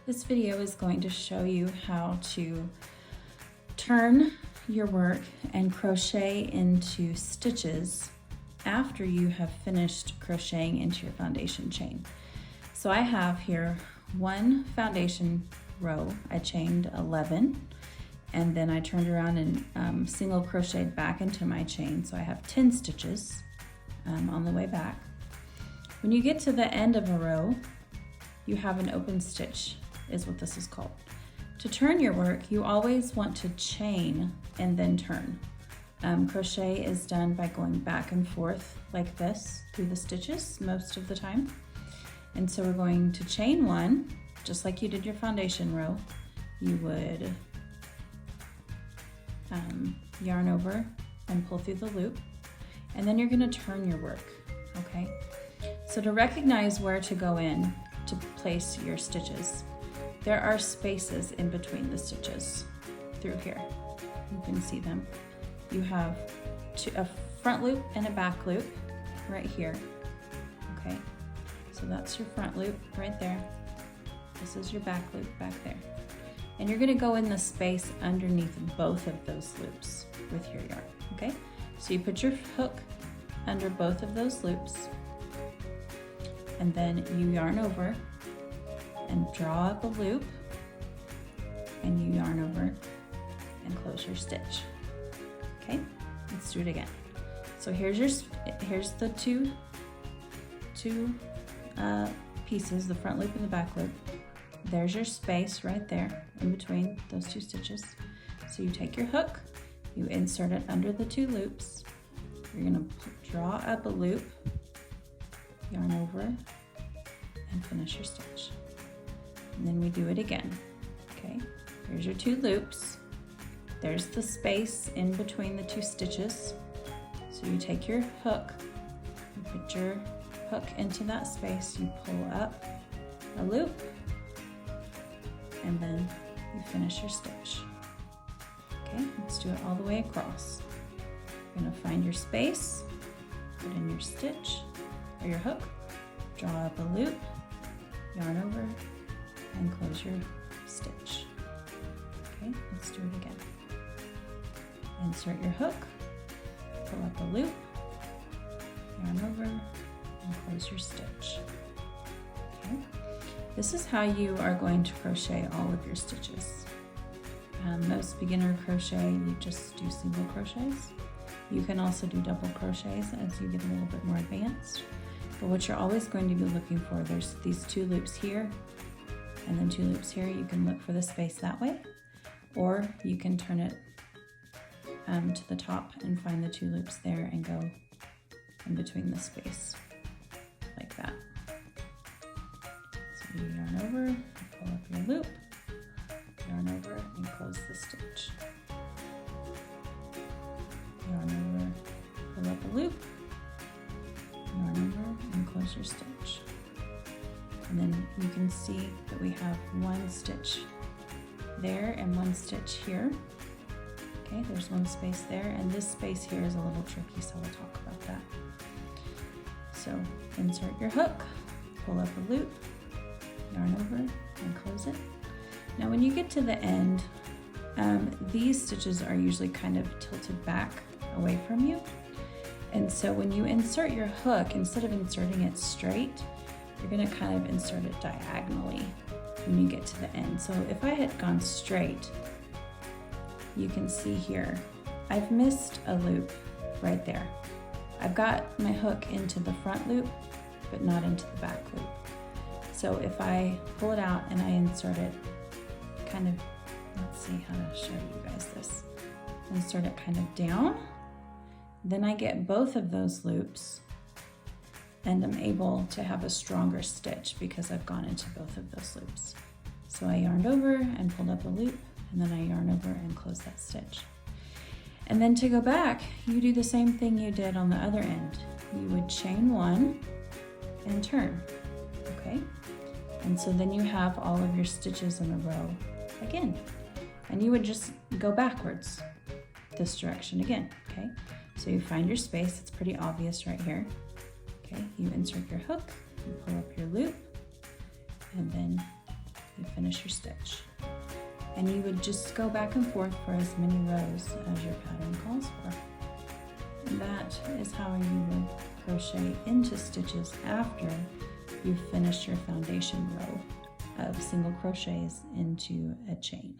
This video is going to show you how to turn your work and crochet into stitches after you have finished crocheting into your foundation chain. So I have here one foundation row. I chained 11 and then I turned around and single crocheted back into my chain. So I have 10 stitches on the way back. When you get to the end of a row, you have an open stitch, is what this is called. To turn your work, you always want to chain and then turn. Crochet is done by going back and forth like this through the stitches most of the time. And so we're going to chain one, just like you did your foundation row. You would yarn over and pull through the loop, and then you're going to turn your work, okay? So to recognize where to go in to place your stitches, there are spaces in between the stitches through here. You can see them. You have a front loop and a back loop right here, okay? So that's your front loop right there. This is your back loop back there. And you're gonna go in the space underneath both of those loops with your yarn, okay? So you put your hook under both of those loops, and then you yarn over and draw up a loop, and you yarn over and close your stitch. Okay, let's do it again. So here's the two pieces, the front loop and the back loop. There's your space right there in between those two stitches. So you take your hook, you insert it under the two loops. You're gonna draw up a loop, yarn over, and finish your stitch. And then we do it again, okay? Here's your two loops. There's the space in between the two stitches. So you take your hook, you put your hook into that space, you pull up a loop, and then you finish your stitch. Okay, let's do it all the way across. You're gonna find your space, put in your stitch or your hook, draw up a loop, yarn over, and close your stitch. Okay, let's do it again. Insert your hook, pull up a loop, yarn over, and close your stitch. Okay, this is how you are going to crochet all of your stitches. Most beginner crochet, you just do single crochets. You can also do double crochets as you get a little bit more advanced. But what you're always going to be looking for, there's these two loops here and then two loops here. You can look for the space that way, or you can turn it to the top and find the two loops there and go in between the space like that. So you yarn over, pull up your loop, yarn over and close the stitch. Yarn over, pull up a loop, yarn over and close your stitch. And then you can see that we have one stitch there and one stitch here. Okay, there's one space there, and this space here is a little tricky, so we'll talk about that. So insert your hook, pull up a loop, yarn over and close it. Now when you get to the end, these stitches are usually kind of tilted back away from you. And so when you insert your hook, instead of inserting it straight, you're gonna kind of insert it diagonally when you get to the end. So if I had gone straight, you can see here, I've missed a loop right there. I've got my hook into the front loop, but not into the back loop. So if I pull it out and I insert it kind of, let's see how to show you guys this. Insert it kind of down, then I get both of those loops and I'm able to have a stronger stitch because I've gone into both of those loops. So I yarned over and pulled up a loop, and then I yarn over and close that stitch. And then to go back, you do the same thing you did on the other end. You would chain one and turn, okay? And so then you have all of your stitches in a row again. And you would just go backwards this direction again, okay? So you find your space, it's pretty obvious right here. Okay, you insert your hook, you pull up your loop, and then you finish finish your stitch. And you would just go back and forth for as many rows as your pattern calls for. And that is how you would crochet into stitches after you've finished your foundation row of single crochets into a chain.